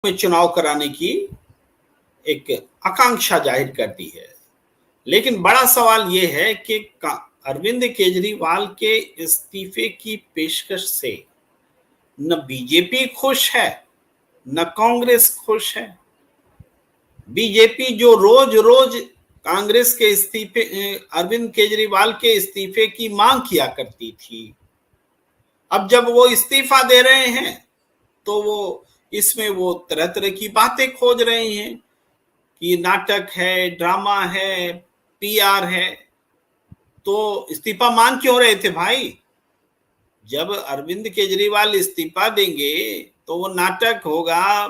में चुनाव कराने की एक आकांक्षा जाहिर कर दी है। लेकिन बड़ा सवाल यह है कि अरविंद केजरीवाल के इस्तीफे की पेशकश से न बीजेपी खुश है न कांग्रेस खुश है। बीजेपी जो रोज रोज कांग्रेस के इस्तीफे, अरविंद केजरीवाल के इस्तीफे की मांग किया करती थी, अब जब वो इस्तीफा दे रहे हैं तो वो इसमें वो तरह तरह की बातें खोज रहे हैं कि नाटक है, ड्रामा है, पीआर है। तो इस्तीफा मांग क्यों रहे थे भाई? जब अरविंद केजरीवाल इस्तीफा देंगे तो वो नाटक होगा,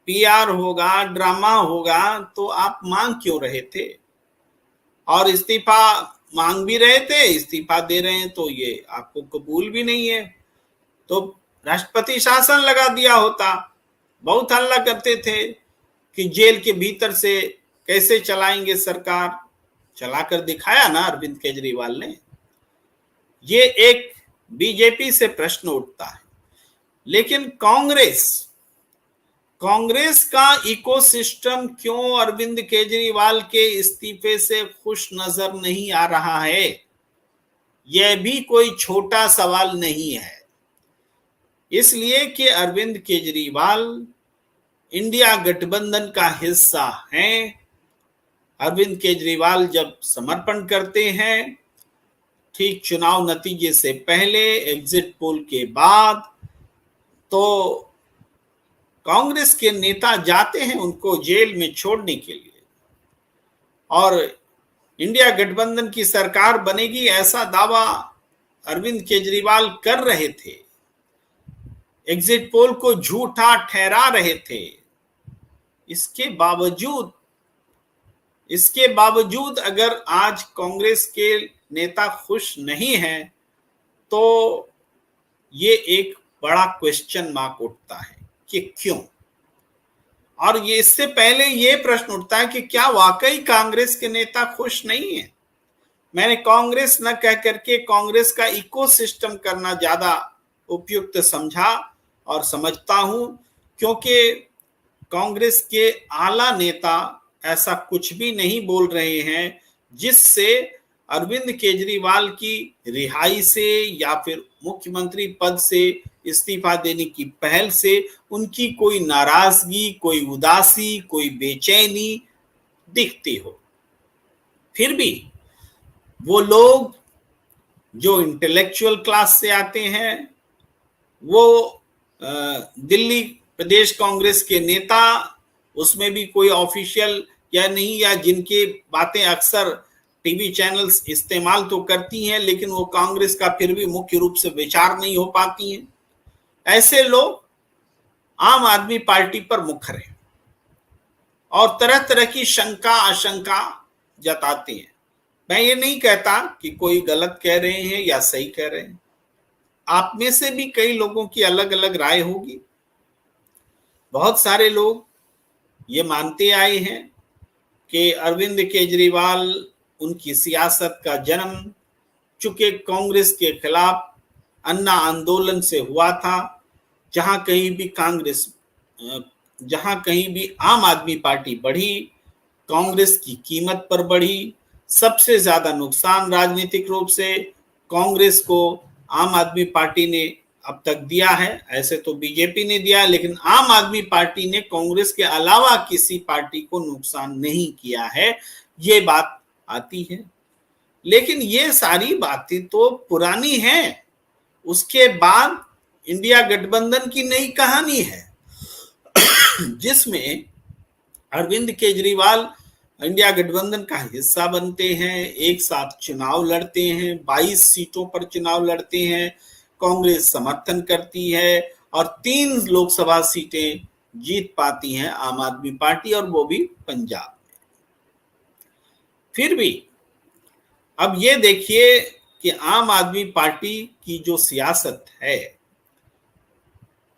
पीआर होगा, ड्रामा होगा, तो आप मांग क्यों रहे थे? और इस्तीफा मांग भी रहे थे, इस्तीफा दे रहे हैं तो ये आपको कबूल भी नहीं है, तो राष्ट्रपति शासन लगा दिया होता। बहुत हल्ला करते थे कि जेल के भीतर से कैसे चलाएंगे सरकार, चलाकर दिखाया ना अरविंद केजरीवाल ने। ये एक बीजेपी से प्रश्न उठता है। लेकिन कांग्रेस का इकोसिस्टम क्यों अरविंद केजरीवाल के इस्तीफे से खुश नजर नहीं आ रहा है? यह भी कोई छोटा सवाल नहीं है। इसलिए कि अरविंद केजरीवाल इंडिया गठबंधन का हिस्सा हैं। अरविंद केजरीवाल जब समर्पण करते हैं, ठीक चुनाव नतीजे से पहले, एग्जिट पोल के बाद, तो कांग्रेस के नेता जाते हैं उनको जेल में छोड़ने के लिए, और इंडिया गठबंधन की सरकार बनेगी ऐसा दावा अरविंद केजरीवाल कर रहे थे, एग्जिट पोल को झूठा ठहरा रहे थे। इसके बावजूद अगर आज कांग्रेस के नेता खुश नहीं हैं तो ये एक बड़ा क्वेश्चन मार्क उठता है कि क्यों। और ये इससे पहले ये प्रश्न उठता है कि क्या वाकई कांग्रेस के नेता खुश नहीं है? मैंने कांग्रेस न कह करके कांग्रेस का इकोसिस्टम करना ज्यादा उपयुक्त समझा और समझता हूं, क्योंकि कांग्रेस के आला नेता ऐसा कुछ भी नहीं बोल रहे हैं जिससे अरविंद केजरीवाल की रिहाई से या फिर मुख्यमंत्री पद से इस्तीफा देने की पहल से उनकी कोई नाराजगी, कोई उदासी, कोई बेचैनी दिखती हो। फिर भी वो लोग जो इंटेलेक्चुअल क्लास से आते हैं, वो दिल्ली प्रदेश कांग्रेस के नेता, उसमें भी कोई ऑफिशियल या नहीं, या जिनकी बातें अक्सर टीवी चैनल्स इस्तेमाल तो करती हैं लेकिन वो कांग्रेस का फिर भी मुख्य रूप से विचार नहीं हो पाती हैं, ऐसे लोग आम आदमी पार्टी पर मुखर हैं और तरह तरह की शंका आशंका जताते हैं। मैं ये नहीं कहता कि कोई गलत कह रहे हैं या सही कह रहे हैं, आप में से भी कई लोगों की अलग अलग राय होगी। बहुत सारे लोग ये मानते आए हैं कि अरविंद केजरीवाल उनकी सियासत का जन्म चूंकि कांग्रेस के खिलाफ अन्ना आंदोलन से हुआ था, जहां कहीं भी आम आदमी पार्टी बढ़ी, कांग्रेस की कीमत पर बढ़ी। सबसे ज्यादा नुकसान राजनीतिक रूप से कांग्रेस को आम आदमी पार्टी ने अब तक दिया है। ऐसे तो बीजेपी ने दिया, लेकिन आम आदमी पार्टी ने कांग्रेस के अलावा किसी पार्टी को नुकसान नहीं किया है, ये बात आती है। लेकिन ये सारी बातें तो पुरानी हैं। उसके बाद इंडिया गठबंधन की नई कहानी है जिसमें अरविंद केजरीवाल इंडिया गठबंधन का हिस्सा बनते हैं, एक साथ चुनाव लड़ते हैं, 22 सीटों पर चुनाव लड़ते हैं, कांग्रेस समर्थन करती है और 3 लोकसभा सीटें जीत पाती है आम आदमी पार्टी, और वो भी पंजाब में। फिर भी अब ये देखिए कि आम आदमी पार्टी की जो सियासत है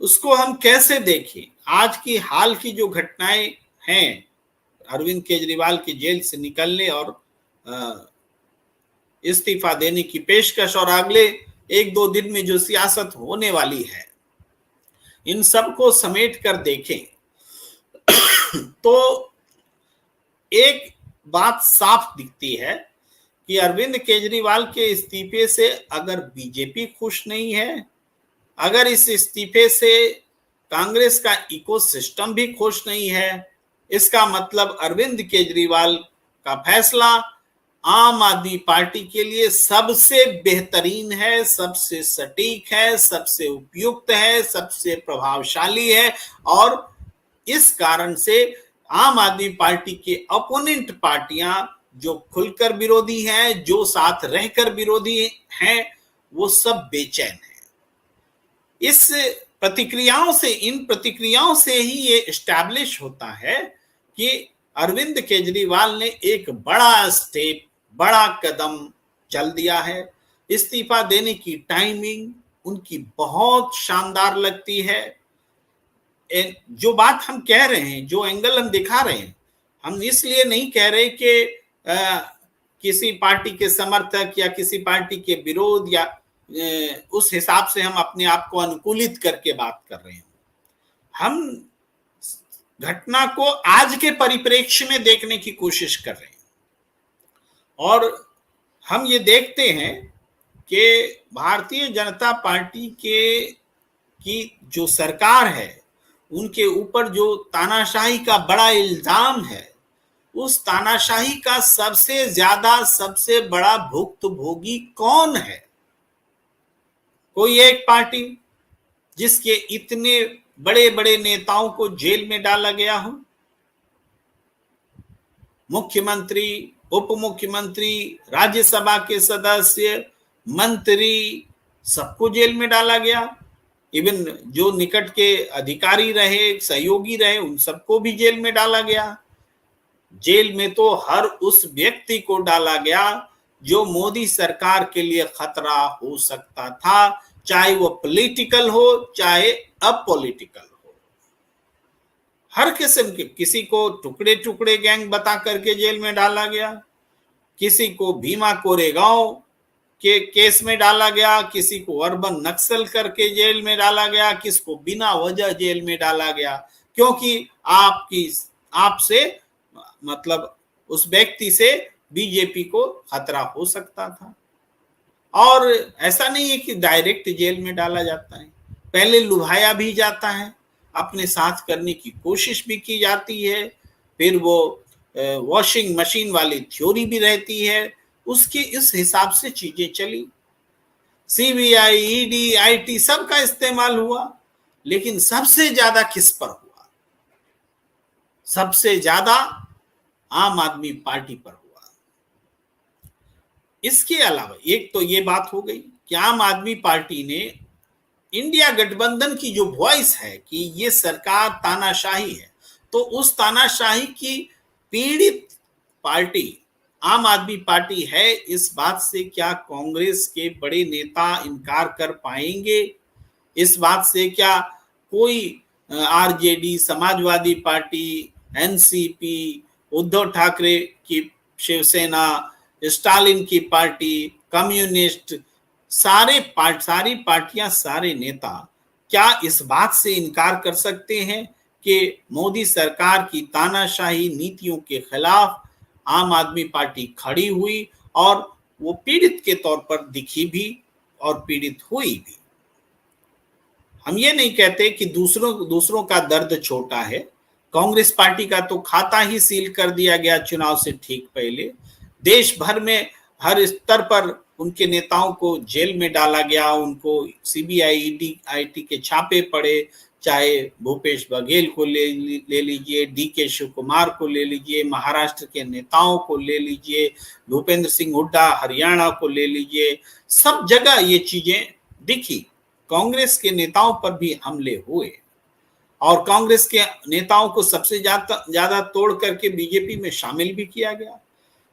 उसको हम कैसे देखें। आज की हाल की जो घटनाएं हैं, अरविंद केजरीवाल के जेल से निकलने और इस्तीफा देने की पेशकश और अगले 1-2 दिन में जो सियासत होने वाली है, इन सब को समेट कर देखें तो एक बात साफ दिखती है कि अरविंद केजरीवाल के इस्तीफे से अगर बीजेपी खुश नहीं है, अगर इस इस्तीफे से कांग्रेस का इकोसिस्टम भी खुश नहीं है, इसका मतलब अरविंद केजरीवाल का फैसला आम आदमी पार्टी के लिए सबसे बेहतरीन है, सबसे सटीक है, सबसे उपयुक्त है, सबसे प्रभावशाली है। और इस कारण से आम आदमी पार्टी के अपोनेंट पार्टियां जो खुलकर विरोधी हैं, जो साथ रहकर विरोधी हैं, वो सब बेचैन हैं। इस इन प्रतिक्रियाओं से ही ये एस्टैब्लिश होता है कि अरविंद केजरीवाल ने एक बड़ा स्टेप, बड़ा कदम चल दिया है। इस्तीफा देने की टाइमिंग उनकी बहुत शानदार लगती है। जो बात हम कह रहे हैं, जो एंगल हम दिखा रहे हैं, हम इसलिए नहीं कह रहे कि किसी पार्टी के समर्थक या किसी पार्टी के विरोध या उस हिसाब से हम अपने आप को अनुकूलित करके बात कर रहे हैं। हम घटना को आज के परिप्रेक्ष्य में देखने की कोशिश कर रहे हैं और हम ये देखते हैं कि भारतीय जनता पार्टी की जो सरकार है, उनके ऊपर जो तानाशाही का बड़ा इल्जाम है, उस तानाशाही का सबसे बड़ा भुक्तभोगी कौन है? कोई एक पार्टी जिसके इतने बड़े बड़े नेताओं को जेल में डाला गया हो, मुख्यमंत्री, उप मुख्यमंत्री, राज्यसभा के सदस्य, मंत्री, सबको जेल में डाला गया। इवन जो निकट के अधिकारी रहे, सहयोगी रहे, उन सबको भी जेल में डाला गया। जेल में तो हर उस व्यक्ति को डाला गया जो मोदी सरकार के लिए खतरा हो सकता था, चाहे वो पॉलिटिकल हो, चाहे अपॉलिटिकल हो। हर किस्म के, किसी को टुकड़े टुकड़े गैंग बता करके जेल में डाला गया, किसी को भीमा कोरेगांव के केस में डाला गया, किसी को अर्बन नक्सल करके जेल में डाला गया, किसी को बिना वजह जेल में डाला गया, क्योंकि आपसे मतलब उस व्यक्ति से बीजेपी को खतरा हो सकता था। और ऐसा नहीं है कि डायरेक्ट जेल में डाला जाता है, पहले लुभाया भी जाता है, अपने साथ करने की कोशिश भी की जाती है, फिर वो वॉशिंग मशीन वाली थ्योरी भी रहती है, उसके इस हिसाब से चीजें चली। सीबीआई, ईडी, आईटी सबका इस्तेमाल हुआ, लेकिन सबसे ज्यादा किस पर हुआ? सबसे ज्यादा आम आदमी पार्टी पर हुआ। इसके अलावा एक तो ये बात हो गई कि आम आदमी पार्टी ने इंडिया गठबंधन की जो वॉइस है कि ये सरकार तानाशाही है, तो उस तानाशाही की पीड़ित पार्टी आम आदमी पार्टी है। इस बात से क्या कांग्रेस के बड़े नेता इनकार कर पाएंगे? इस बात से क्या कोई RJD, Samajwadi party, NCP, Uddhav Thackeray की शिवसेना, स्टालिन की पार्टी, कम्युनिस्ट, सारी पार्टियां, सारे नेता क्या इस बात से इनकार कर सकते हैं कि मोदी सरकार की तानाशाही नीतियों के खिलाफ आम आदमी पार्टी खड़ी हुई और वो पीड़ित के तौर पर दिखी भी और पीड़ित हुई भी? हम ये नहीं कहते कि दूसरों का दर्द छोटा है। कांग्रेस पार्टी का तो खाता ही सील कर दिया गया चुनाव से ठीक पहले। देश भर में हर स्तर पर उनके नेताओं को जेल में डाला गया, उनको सीबीआई, ईडी, आईटी के छापे पड़े, चाहे भूपेश बघेल को ले लीजिए, डीके शिव कुमार को ले लीजिए, महाराष्ट्र के नेताओं को ले लीजिए, भूपेंद्र सिंह हुड्डा हरियाणा को ले लीजिए, सब जगह ये चीजें दिखी। कांग्रेस के नेताओं पर भी हमले हुए और कांग्रेस के नेताओं को सबसे ज्यादा तोड़ करके बीजेपी में शामिल भी किया गया।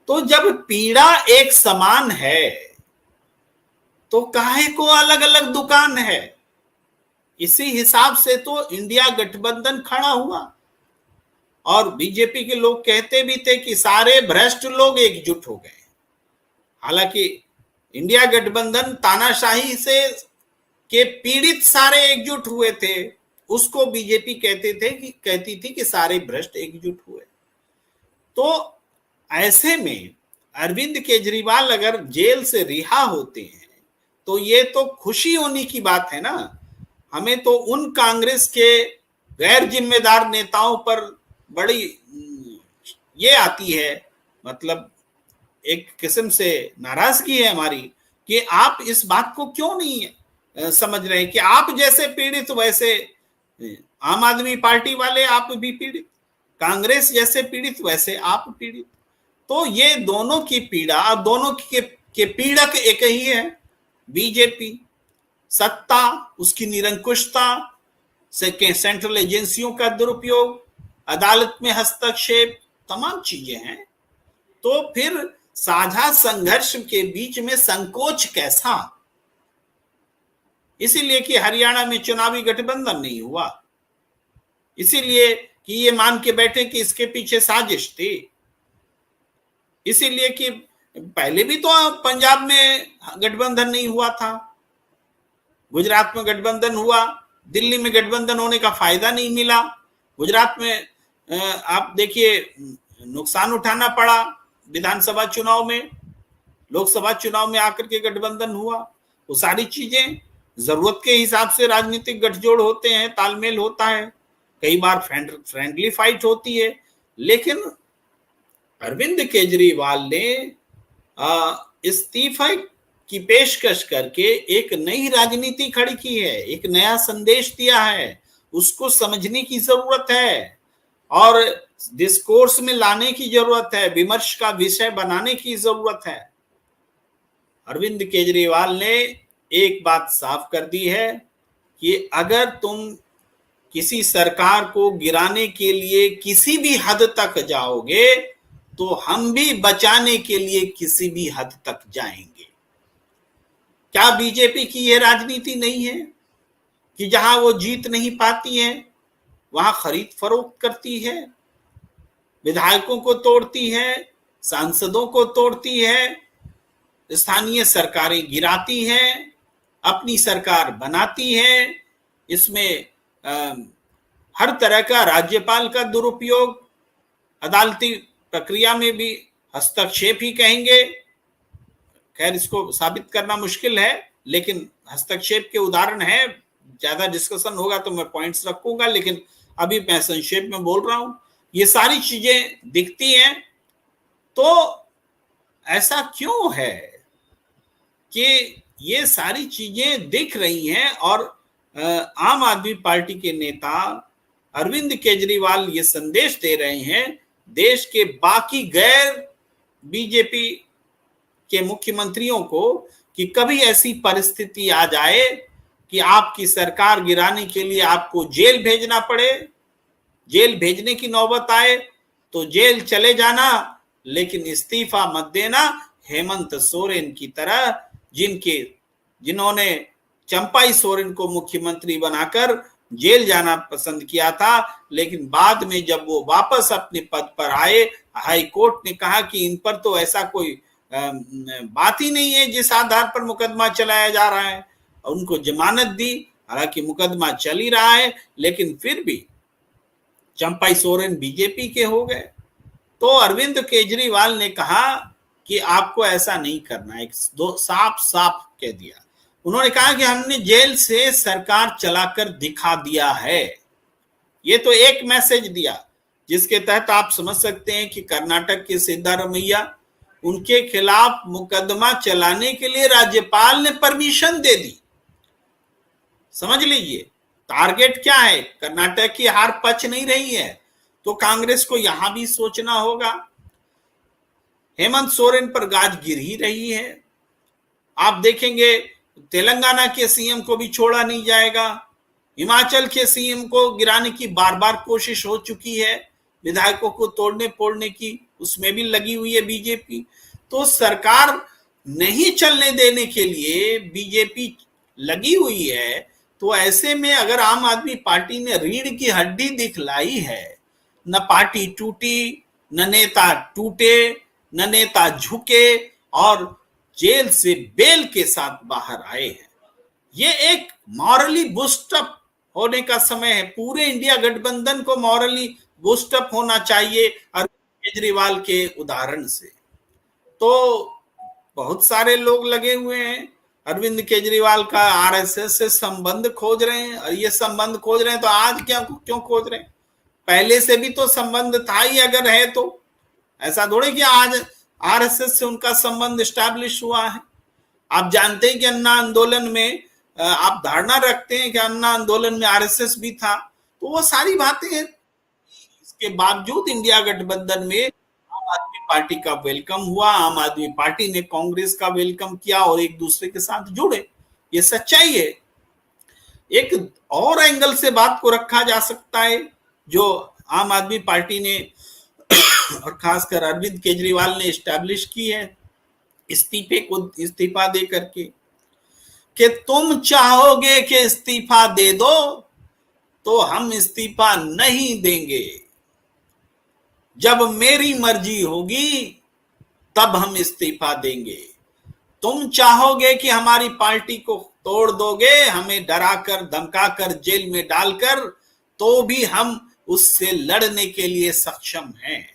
तो जब पीड़ा एक समान है तो काहे को अलग अलग दुकान है? इसी हिसाब से तो इंडिया गठबंधन खड़ा हुआ और बीजेपी के लोग कहते भी थे कि सारे भ्रष्ट लोग एकजुट हो गए। हालांकि इंडिया गठबंधन तानाशाही से के पीड़ित सारे एकजुट हुए थे, उसको बीजेपी कहती थी कि सारे भ्रष्ट एकजुट हुए। तो ऐसे में अरविंद केजरीवाल अगर जेल से रिहा होते हैं तो ये तो खुशी होने की बात है ना। हमें तो उन कांग्रेस के गैर जिम्मेदार नेताओं पर बड़ी ये आती है, मतलब एक किस्म से नाराजगी है हमारी कि आप इस बात को क्यों नहीं समझ रहे कि आप जैसे पीड़ित वैसे आम आदमी पार्टी वाले आप भी पीड़ित, कांग्रेस जैसे पीड़ित वैसे आप पीड़ित। तो ये दोनों की पीड़ा और दोनों के पीड़क एक ही है, बीजेपी। सत्ता, उसकी निरंकुशता, सेंट्रल एजेंसियों का दुरुपयोग, अदालत में हस्तक्षेप, तमाम चीजें हैं। तो फिर साझा संघर्ष के बीच में संकोच कैसा? इसीलिए कि हरियाणा में चुनावी गठबंधन नहीं हुआ, इसीलिए कि ये मान के बैठे कि इसके पीछे साजिश थी, इसीलिए कि पहले भी तो पंजाब में गठबंधन नहीं हुआ था, गुजरात में गठबंधन हुआ, दिल्ली में गठबंधन होने का फायदा नहीं मिला, गुजरात में आप देखिए नुकसान उठाना पड़ा विधानसभा चुनाव में, लोकसभा चुनाव में आकर के गठबंधन हुआ। वो सारी चीजें जरूरत के हिसाब से राजनीतिक गठजोड़ होते हैं, तालमेल होता है, कई बार फ्रेंडली फाइट होती है। लेकिन अरविंद केजरीवाल ने इस्तीफा की पेशकश करके एक नई राजनीति खड़ी की है, एक नया संदेश दिया है, उसको समझने की जरूरत है और डिस्कोर्स में लाने की जरूरत है, विमर्श का विषय बनाने की जरूरत है। अरविंद केजरीवाल ने एक बात साफ कर दी है कि अगर तुम किसी सरकार को गिराने के लिए किसी भी हद तक जाओगे तो हम भी बचाने के लिए किसी भी हद तक जाएंगे। क्या बीजेपी की यह राजनीति नहीं है कि जहां वो जीत नहीं पाती है वहां खरीद फरोख्त करती है, विधायकों को तोड़ती है, सांसदों को तोड़ती है, स्थानीय सरकारें गिराती हैं, अपनी सरकार बनाती है, इसमें हर तरह का राज्यपाल का दुरुपयोग, अदालती प्रक्रिया में भी हस्तक्षेप ही कहेंगे, खैर इसको साबित करना मुश्किल है लेकिन हस्तक्षेप के उदाहरण है। ज्यादा डिस्कशन होगा तो मैं पॉइंट्स रखूंगा, लेकिन अभी मैं संक्षेप में बोल रहा हूं। ये सारी चीजें दिखती हैं, तो ऐसा क्यों है कि ये सारी चीजें दिख रही हैं और आम आदमी पार्टी के नेता अरविंद केजरीवाल ये संदेश दे रहे हैं देश के बाकी गैर बीजेपी के मुख्यमंत्रियों को कि कभी ऐसी परिस्थिति आ जाए कि आपकी सरकार गिराने के लिए आपको जेल भेजना पड़े, जेल भेजने की नौबत आए तो जेल चले जाना, लेकिन इस्तीफा मत देना हेमंत सोरेन की तरह, जिन्होंने चंपाई सोरेन को मुख्यमंत्री बनाकर जेल जाना पसंद किया था, लेकिन बाद में जब वो वापस अपने पद पर आए, हाई कोर्ट ने कहा कि इन पर तो ऐसा कोई बात ही नहीं है जिस आधार पर मुकदमा चलाया जा रहा है, उनको जमानत दी। हालांकि मुकदमा चल ही रहा है लेकिन फिर भी चंपाई सोरेन बीजेपी के हो गए। तो अरविंद केजरीवाल ने कहा कि आपको ऐसा नहीं करना है, साफ साफ कह दिया। उन्होंने कहा कि हमने जेल से सरकार चलाकर दिखा दिया है। ये तो एक मैसेज दिया जिसके तहत आप समझ सकते हैं कि कर्नाटक के सिद्धारमैया, उनके खिलाफ मुकदमा चलाने के लिए राज्यपाल ने परमिशन दे दी। समझ लीजिए टारगेट क्या है, कर्नाटक की हार पच नहीं रही है, तो कांग्रेस को यहां भी सोचना होगा। हेमंत सोरेन पर गाज गिर ही रही है। आप देखेंगे तेलंगाना के सीएम को भी छोड़ा नहीं जाएगा, हिमाचल के सीएम को गिराने की बार बार कोशिश हो चुकी है, विधायकों को तोड़ने फोड़ने की उसमें भी लगी हुई है बीजेपी। तो सरकार नहीं चलने देने के लिए बीजेपी लगी हुई है। तो ऐसे में अगर आम आदमी पार्टी ने रीढ़ की हड्डी दिखलाई है, न पार्टी टूटी, न नेता टूटे, न नेता झुके और जेल से बेल के साथ बाहर आए हैं, ये एक मॉरली बूस्टअप होने का समय है। पूरे इंडिया गठबंधन को मॉरली बूस्ट अप होना चाहिए अरविंद केजरीवाल के उदाहरण से। तो बहुत सारे लोग लगे हुए हैं अरविंद केजरीवाल का आरएसएस से संबंध खोज रहे हैं, और ये संबंध खोज रहे हैं तो आज क्या क्यों खोज रहे हैं? पहले से भी तो संबंध था ही, अगर है तो। ऐसा थोड़े कि आज आरएसएस से उनका संबंध स्टैब्लिश हुआ है। आप जानते हैं कि अन्ना आंदोलन में आप धारणा रखते हैं कि अन्ना आंदोलन में आरएसएस भी था, तो वो सारी बातें हैं। इसके बावजूद इंडिया गठबंधन में आम आदमी पार्टी का वेलकम हुआ, आम आदमी पार्टी ने कांग्रेस का वेलकम किया और एक दूसरे के साथ जुड़े। ये सच्चाई है। एक और एंगल से बात को रखा जा सकता है जो आम आदमी पार्टी ने और खासकर अरविंद केजरीवाल ने एस्टैब्लिश की है इस्तीफा दे करके, कि तुम चाहोगे कि इस्तीफा दे दो तो हम इस्तीफा नहीं देंगे, जब मेरी मर्जी होगी तब हम इस्तीफा देंगे। तुम चाहोगे कि हमारी पार्टी को तोड़ दोगे, हमें डराकर धमकाकर जेल में डालकर, तो भी हम उससे लड़ने के लिए सक्षम हैं।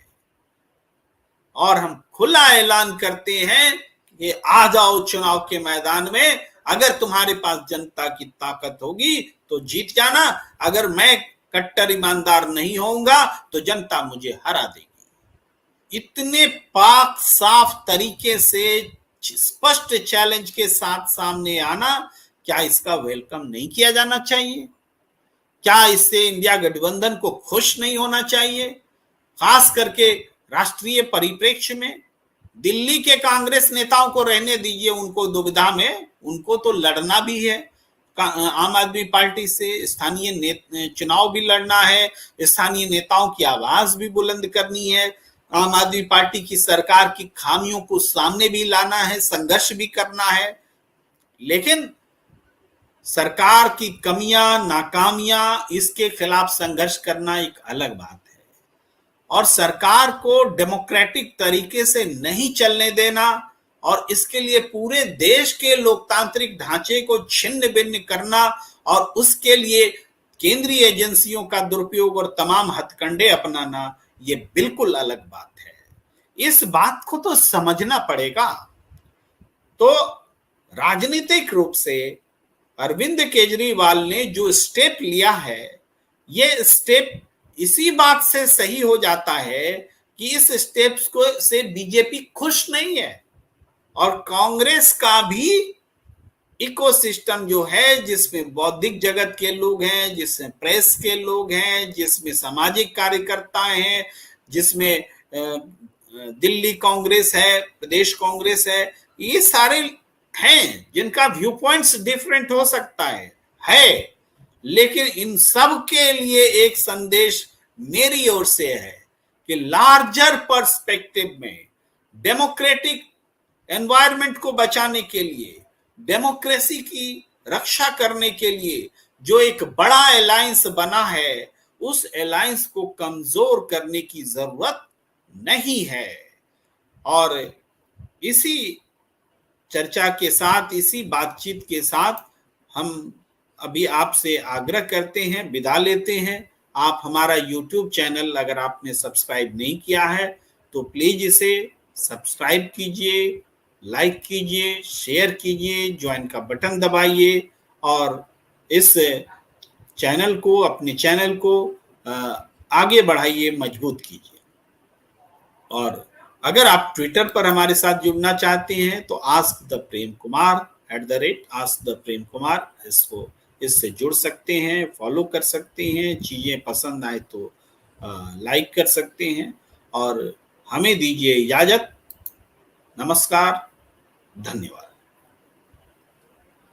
और हम खुला ऐलान करते हैं कि आ जाओ चुनाव के मैदान में, अगर तुम्हारे पास जनता की ताकत होगी तो जीत जाना, अगर मैं कट्टर ईमानदार नहीं होऊंगा तो जनता मुझे हरा देगी। इतने पाक साफ तरीके से स्पष्ट चैलेंज के साथ सामने आना, क्या इसका वेलकम नहीं किया जाना चाहिए? क्या इससे इंडिया गठबंधन को खुश नहीं होना चाहिए? खास करके राष्ट्रीय परिप्रेक्ष्य में दिल्ली के कांग्रेस नेताओं को रहने दीजिए, उनको दुविधा में, उनको तो लड़ना भी है आम आदमी पार्टी से, स्थानीय चुनाव भी लड़ना है, स्थानीय नेताओं की आवाज भी बुलंद करनी है, आम आदमी पार्टी की सरकार की खामियों को सामने भी लाना है, संघर्ष भी करना है। लेकिन सरकार की कमियां, नाकामियां, इसके खिलाफ संघर्ष करना एक अलग बात है। और सरकार को डेमोक्रेटिक तरीके से नहीं चलने देना और इसके लिए पूरे देश के लोकतांत्रिक ढांचे को छिन्न भिन्न करना और उसके लिए केंद्रीय एजेंसियों का दुरुपयोग और तमाम हथकंडे अपनाना, ये बिल्कुल अलग बात है। इस बात को तो समझना पड़ेगा। तो राजनीतिक रूप से अरविंद केजरीवाल ने जो स्टेप लिया है, ये स्टेप इसी बात से सही हो जाता है कि इस स्टेप्स को से बीजेपी खुश नहीं है, और कांग्रेस का भी इकोसिस्टम जो है, जिसमें बौद्धिक जगत के लोग हैं, जिसमें प्रेस के लोग हैं, जिसमें सामाजिक कार्यकर्ता हैं, जिसमें दिल्ली कांग्रेस है, प्रदेश कांग्रेस है, ये सारे हैं जिनका व्यू पॉइंट्स डिफरेंट हो सकता है, लेकिन इन सब के लिए एक संदेश मेरी ओर से है कि लार्जर पर्सपेक्टिव में डेमोक्रेटिक एनवायरनमेंट को बचाने के लिए, डेमोक्रेसी की रक्षा करने के लिए जो एक बड़ा अलायंस बना है, उस अलायंस को कमजोर करने की जरूरत नहीं है। और इसी चर्चा के साथ, इसी बातचीत के साथ हम अभी आपसे आग्रह करते हैं, विदा लेते हैं। आप हमारा YouTube चैनल अगर आपने सब्सक्राइब नहीं किया है तो प्लीज इसे सब्सक्राइब कीजिए, लाइक कीजिए, शेयर कीजिए, ज्वाइन का बटन दबाइए और इस चैनल को, अपने चैनल को आगे बढ़ाइए, मजबूत कीजिए। और अगर आप ट्विटर पर हमारे साथ जुड़ना चाहते हैं तो ask the Prem Kumar @AskThePremKumar इससे जुड़ सकते हैं, फॉलो कर सकते हैं, चीजें पसंद आए तो लाइक कर सकते हैं। और हमें दीजिए इजाजत। नमस्कार, धन्यवाद।